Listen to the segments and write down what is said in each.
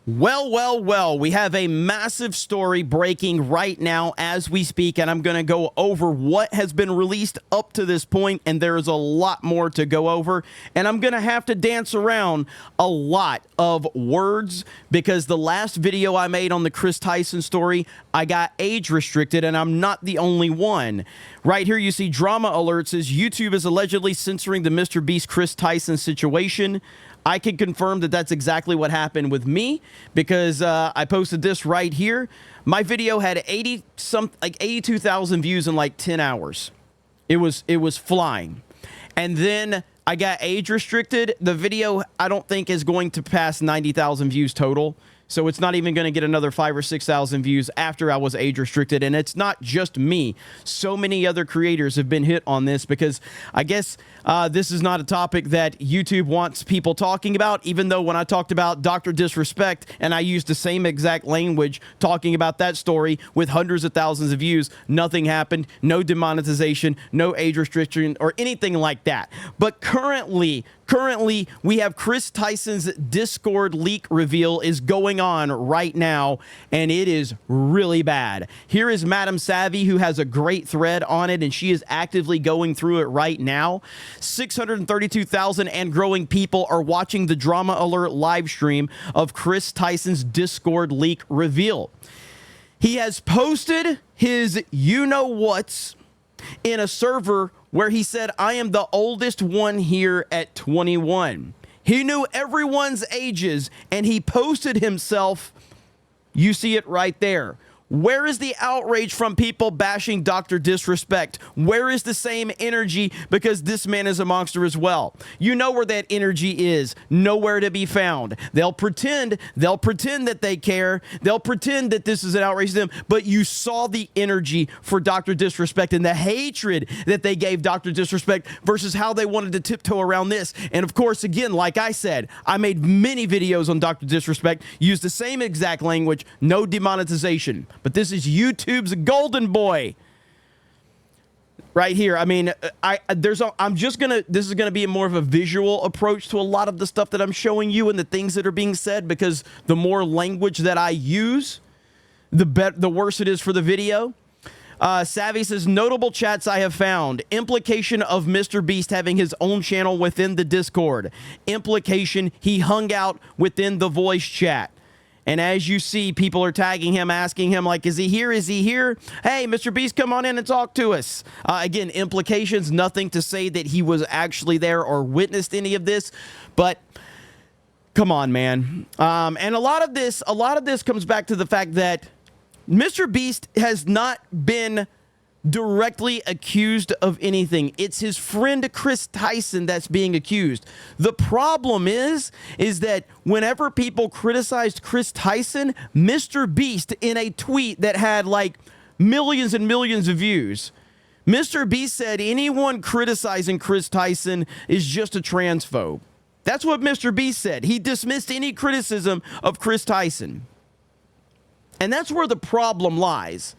Well, we have a massive story breaking right now as we speak, and I'm going to go over what has been released up to this point, and there is a lot more to go over, and I'm going to have to dance around a lot of words because the last video I made on the Kris Tyson story, I got age restricted, and I'm not the only one. Right here you see drama alerts as YouTube is allegedly censoring the MrBeast Kris Tyson situation. I can confirm that that's exactly what happened with me because I posted this right here. My video had 82,000 views in like 10 hours. It was flying. And then I got age restricted. The video I don't think is going to pass 90,000 views total. So it's not even going to get another 5,000 or 6,000 views after I was age restricted. And it's not just me. So many other creators have been hit on this because I guess this is not a topic that YouTube wants people talking about, even though when I talked about Dr. Disrespect and I used the same exact language talking about that story with hundreds of thousands of views, nothing happened, no demonetization, no age restriction or anything like that. But currently, we have Kris Tyson's Discord leak reveal is going on right now, and it is really bad. Here is Madam Savvy, who has a great thread on it, and she is actively going through it right now. 632,000 and growing people are watching the Drama Alert live stream of Kris Tyson's Discord leak reveal. He has posted his you-know-whats in a server where he said, I am the oldest one here at 21. He knew everyone's ages, and he posted himself. You see it right there. Where is the outrage from people bashing Dr. Disrespect? Where is the same energy? Because this man is a monster as well. You know where that energy is. Nowhere to be found. They'll pretend that they care. They'll pretend that this is an outrage to them. But you saw the energy for Dr. Disrespect and the hatred that they gave Dr. Disrespect versus how they wanted to tiptoe around this. And of course, again, like I said, I made many videos on Dr. Disrespect, used the same exact language, no demonetization. But this is YouTube's golden boy right here. I mean, this is gonna be more of a visual approach to a lot of the stuff that I'm showing you and the things that are being said, because the more language that I use, the worse it is for the video. Savvy says, notable chats I have found. Implication of MrBeast having his own channel within the Discord. Implication he hung out within the voice chat. And as you see, people are tagging him, asking him, like, is he here? Is he here? Hey, MrBeast, come on in and talk to us. Again, implications, nothing to say that he was actually there or witnessed any of this. But come on, man. And a lot of this comes back to the fact that MrBeast has not been directly accused of anything. It's his friend Kris Tyson that's being accused. The problem is that whenever people criticized Kris Tyson, MrBeast, in a tweet that had like millions and millions of views, MrBeast said anyone criticizing Kris Tyson is just a transphobe. That's what MrBeast said. He dismissed any criticism of Kris Tyson. And that's where the problem lies,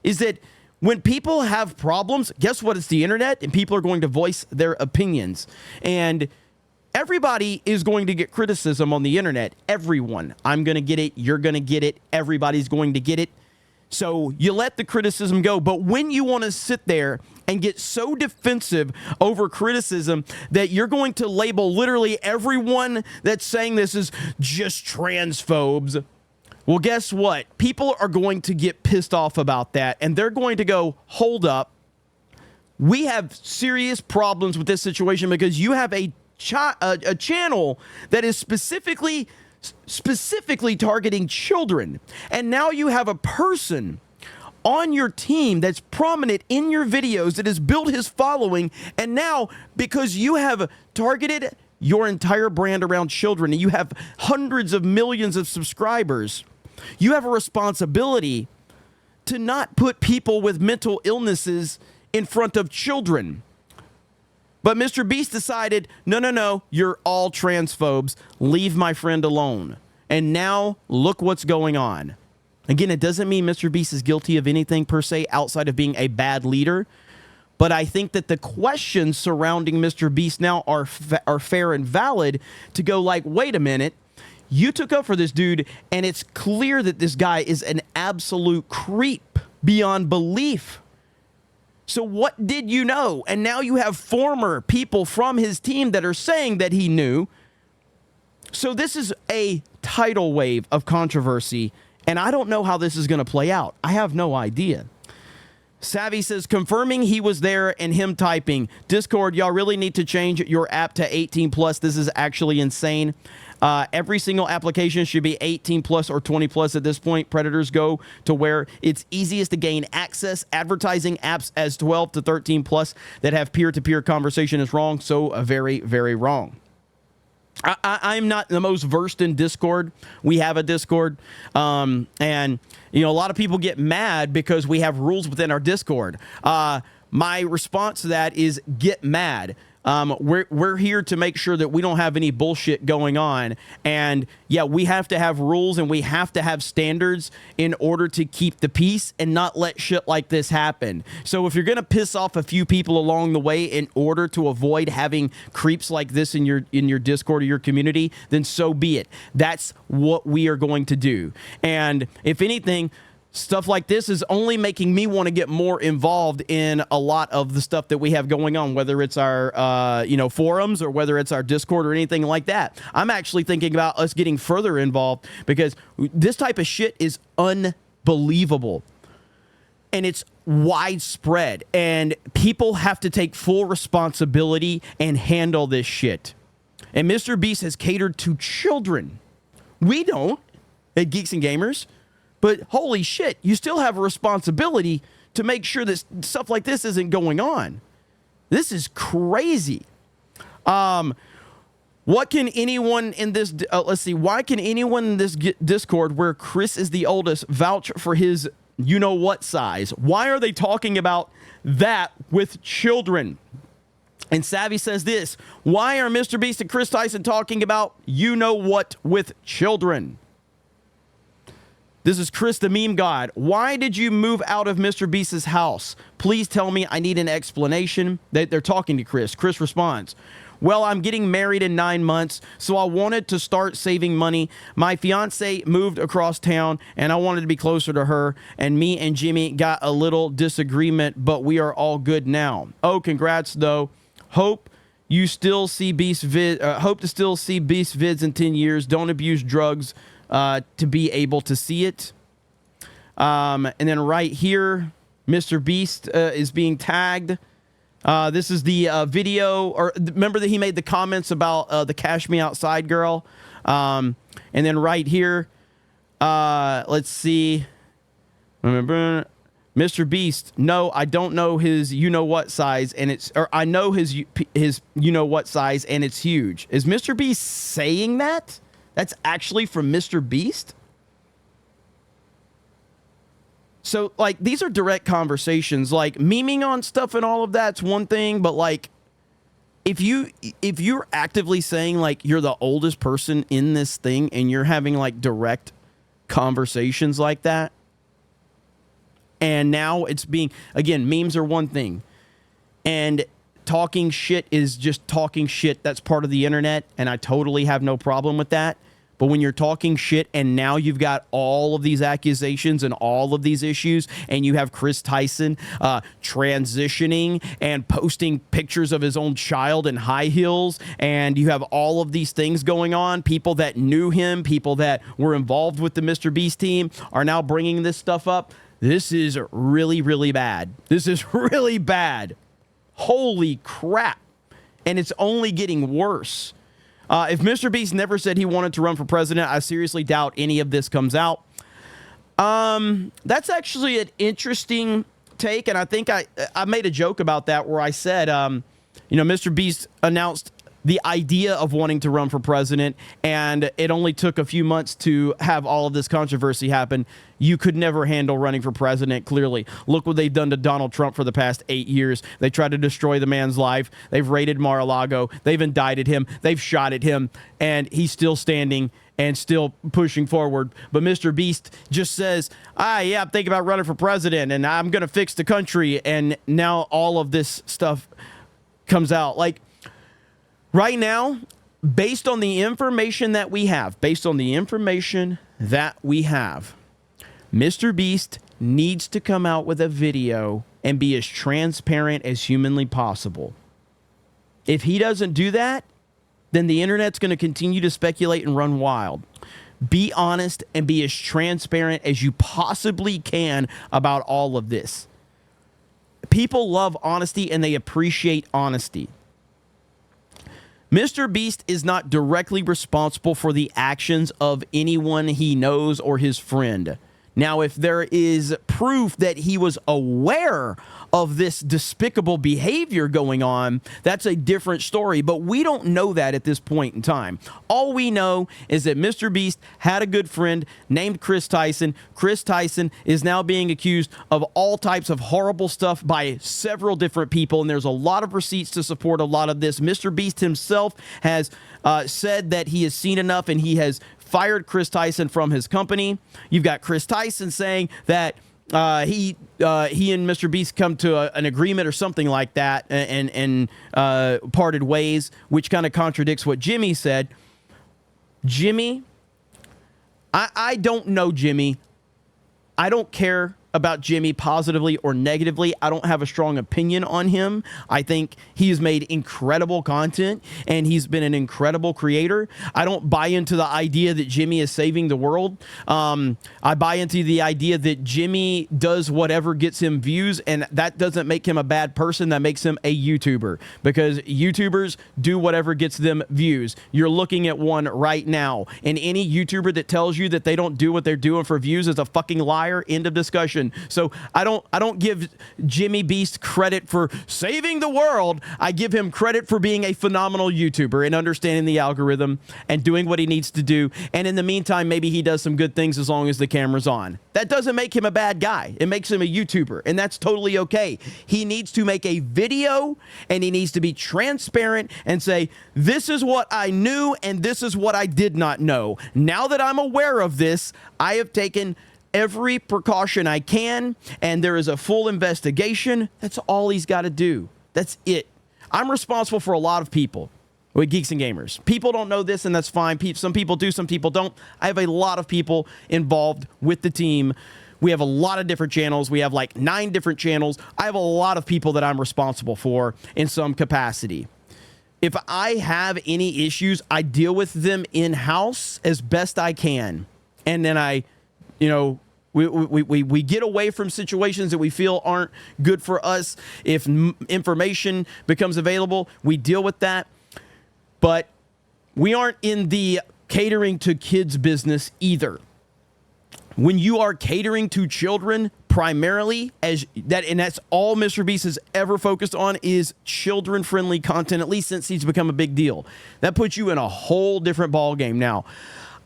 is that when people have problems, guess what? It's the internet, and people are going to voice their opinions. And everybody is going to get criticism on the internet. Everyone. I'm going to get it. You're going to get it. Everybody's going to get it. So you let the criticism go. But when you want to sit there and get so defensive over criticism that you're going to label literally everyone that's saying this is just transphobes, well, guess what? People are going to get pissed off about that, and they're going to go, hold up. We have serious problems with this situation because you have a channel that is specifically targeting children. And now you have a person on your team that's prominent in your videos that has built his following. And now, because you have targeted your entire brand around children and you have hundreds of millions of subscribers, you have a responsibility to not put people with mental illnesses in front of children. But MrBeast decided, no, you're all transphobes. Leave my friend alone. And now look what's going on. Again, it doesn't mean MrBeast is guilty of anything per se outside of being a bad leader. But I think that the questions surrounding MrBeast now are fair and valid to go like, wait a minute. You took up for this dude, and it's clear that this guy is an absolute creep beyond belief. So what did you know? And now you have former people from his team that are saying that he knew. So this is a tidal wave of controversy, and I don't know how this is going to play out. I have no idea. Savvy says, confirming he was there and him typing. Discord, y'all really need to change your app to 18 plus. This is actually insane. Every single application should be 18 plus or 20 plus at this point. Predators go to where it's easiest to gain access. Advertising apps as 12 to 13 plus that have peer-to-peer conversation is wrong. So very, very wrong. I'm not the most versed in Discord. We have a Discord. And, you know, a lot of people get mad because we have rules within our Discord. My response to that is get mad. We're here to make sure that we don't have any bullshit going on. And yeah, we have to have rules and we have to have standards in order to keep the peace and not let shit like this happen. So if you're going to piss off a few people along the way in order to avoid having creeps like this in your Discord or your community, then so be it. That's what we are going to do. And if anything, stuff like this is only making me want to get more involved in a lot of the stuff that we have going on, whether it's our, forums or whether it's our Discord or anything like that. I'm actually thinking about us getting further involved because this type of shit is unbelievable and it's widespread and people have to take full responsibility and handle this shit. And MrBeast has catered to children. We don't at Geeks and Gamers. But holy shit, you still have a responsibility to make sure that stuff like this isn't going on. This is crazy. What can anyone in this, why can anyone in this Discord where Kris is the oldest vouch for his you-know-what size? Why are they talking about that with children? And Savvy says this, why are MrBeast and Kris Tyson talking about you-know-what with children? This is Kris the meme god. Why did you move out of MrBeast's house? Please tell me. I need an explanation. They're talking to Kris. Kris responds, well, I'm getting married in 9 months, so I wanted to start saving money. My fiance moved across town, and I wanted to be closer to her, and me and Jimmy got a little disagreement, but we are all good now. Oh, congrats, though. Hope to still see Beast vids in 10 years. Don't abuse drugs. To be able to see it. And then right here, MrBeast is being tagged. This is the video, or remember that he made the comments about the Cash Me Outside girl. And then right here, let's see. Remember, MrBeast, no, I don't know his you-know-what size, and I know his you-know-what size, and it's huge. Is MrBeast saying that? That's actually from MrBeast? So, like, these are direct conversations. Like, memeing on stuff and all of that's one thing, but, like, if you're actively saying, like, you're the oldest person in this thing and you're having, like, direct conversations like that, and now it's being, again, memes are one thing, and talking shit is just talking shit. That's part of the internet, and I totally have no problem with that. But when you're talking shit and now you've got all of these accusations and all of these issues, and you have Kris Tyson transitioning and posting pictures of his own child in high heels, and you have all of these things going on, people that knew him, people that were involved with the MrBeast team are now bringing this stuff up. This is really, really bad. This is really bad. Holy crap. And it's only getting worse. If MrBeast never said he wanted to run for president, I seriously doubt any of this comes out. That's actually an interesting take, and I think I made a joke about that where I said, MrBeast announced the idea of wanting to run for president, and it only took a few months to have all of this controversy happen. You could never handle running for president, clearly. Look what they've done to Donald Trump for the past 8 years. They tried to destroy the man's life. They've raided Mar-a-Lago. They've indicted him. They've shot at him, and he's still standing and still pushing forward. But MrBeast just says, yeah, I'm thinking about running for president, and I'm going to fix the country, and now all of this stuff comes out. Like, right now, based on the information that we have, MrBeast needs to come out with a video and be as transparent as humanly possible. If he doesn't do that, then the internet's going to continue to speculate and run wild. Be honest and be as transparent as you possibly can about all of this. People love honesty and they appreciate honesty. MrBeast is not directly responsible for the actions of anyone he knows or his friend. Now, if there is proof that he was aware of this despicable behavior going on, that's a different story. But we don't know that at this point in time. All we know is that MrBeast had a good friend named Kris Tyson. Kris Tyson is now being accused of all types of horrible stuff by several different people, and there's a lot of receipts to support a lot of this. MrBeast himself has said that he has seen enough, and he has fired Kris Tyson from his company. You've got Kris Tyson saying that he and MrBeast come to an agreement or something like that and parted ways, which kind of contradicts what Jimmy said. Jimmy, I don't know Jimmy. I don't care about Jimmy positively or negatively. I don't have a strong opinion on him. I think he's made incredible content and he's been an incredible creator. I don't buy into the idea that Jimmy is saving the world. I buy into the idea that Jimmy does whatever gets him views, and that doesn't make him a bad person. That makes him a YouTuber, because YouTubers do whatever gets them views. You're looking at one right now, and any YouTuber that tells you that they don't do what they're doing for views is a fucking liar. End of discussion. So I don't give Jimmy Beast credit for saving the world. I give him credit for being a phenomenal YouTuber and understanding the algorithm and doing what he needs to do. And in the meantime, maybe he does some good things as long as the camera's on. That doesn't make him a bad guy. It makes him a YouTuber, and that's totally okay. He needs to make a video, and he needs to be transparent and say, this is what I knew and this is what I did not know. Now that I'm aware of this, I have taken every precaution I can, and there is a full investigation. That's all he's got to do. That's it. I'm responsible for a lot of people with Geeks and Gamers. People don't know this, and that's fine. Some people do, some people don't. I have a lot of people involved with the team. We have a lot of different channels. We have like 9 different channels. I have a lot of people that I'm responsible for in some capacity. If I have any issues, I deal with them in-house as best I can. And then we get away from situations that we feel aren't good for us. If information becomes available, we deal with that. But we aren't in the catering to kids business either. When you are catering to children primarily, and that's all MrBeast has ever focused on, is children-friendly content, at least since he's become a big deal. That puts you in a whole different ball game now.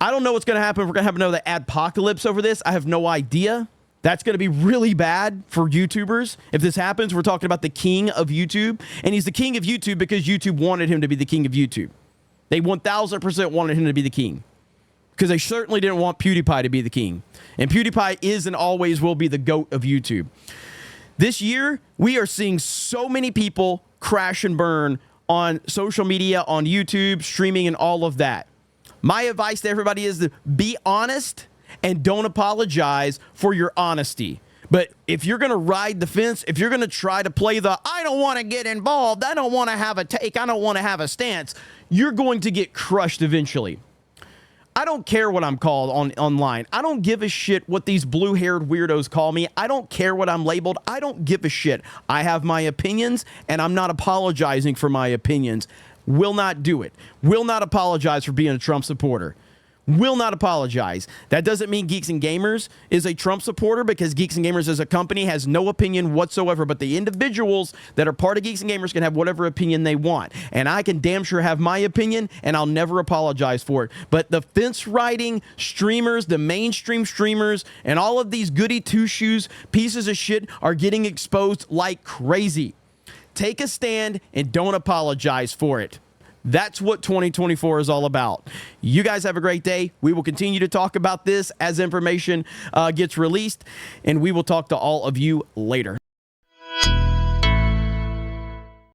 I don't know what's going to happen. We're going to have another adpocalypse over this. I have no idea. That's going to be really bad for YouTubers. If this happens, we're talking about the king of YouTube. And he's the king of YouTube because YouTube wanted him to be the king of YouTube. They 1000% wanted him to be the king, because they certainly didn't want PewDiePie to be the king. And PewDiePie is and always will be the GOAT of YouTube. This year, we are seeing so many people crash and burn on social media, on YouTube, streaming, and all of that. My advice to everybody is to be honest and don't apologize for your honesty. But if you're going to ride the fence, if you're going to try to play the, I don't want to get involved, I don't want to have a take, I don't want to have a stance, you're going to get crushed eventually. I don't care what I'm called online. I don't give a shit what these blue-haired weirdos call me. I don't care what I'm labeled. I don't give a shit. I have my opinions, and I'm not apologizing for my opinions. Will not do it. Will not apologize for being a Trump supporter. Will not apologize. That doesn't mean Geeks and Gamers is a Trump supporter, because Geeks and Gamers as a company has no opinion whatsoever. But the individuals that are part of Geeks and Gamers can have whatever opinion they want. And I can damn sure have my opinion, and I'll never apologize for it. But the fence-riding streamers, the mainstream streamers, and all of these goody two-shoes pieces of shit are getting exposed like crazy. Take a stand and don't apologize for it. That's what 2024 is all about. You guys have a great day. We will continue to talk about this as information gets released, and we will talk to all of you later.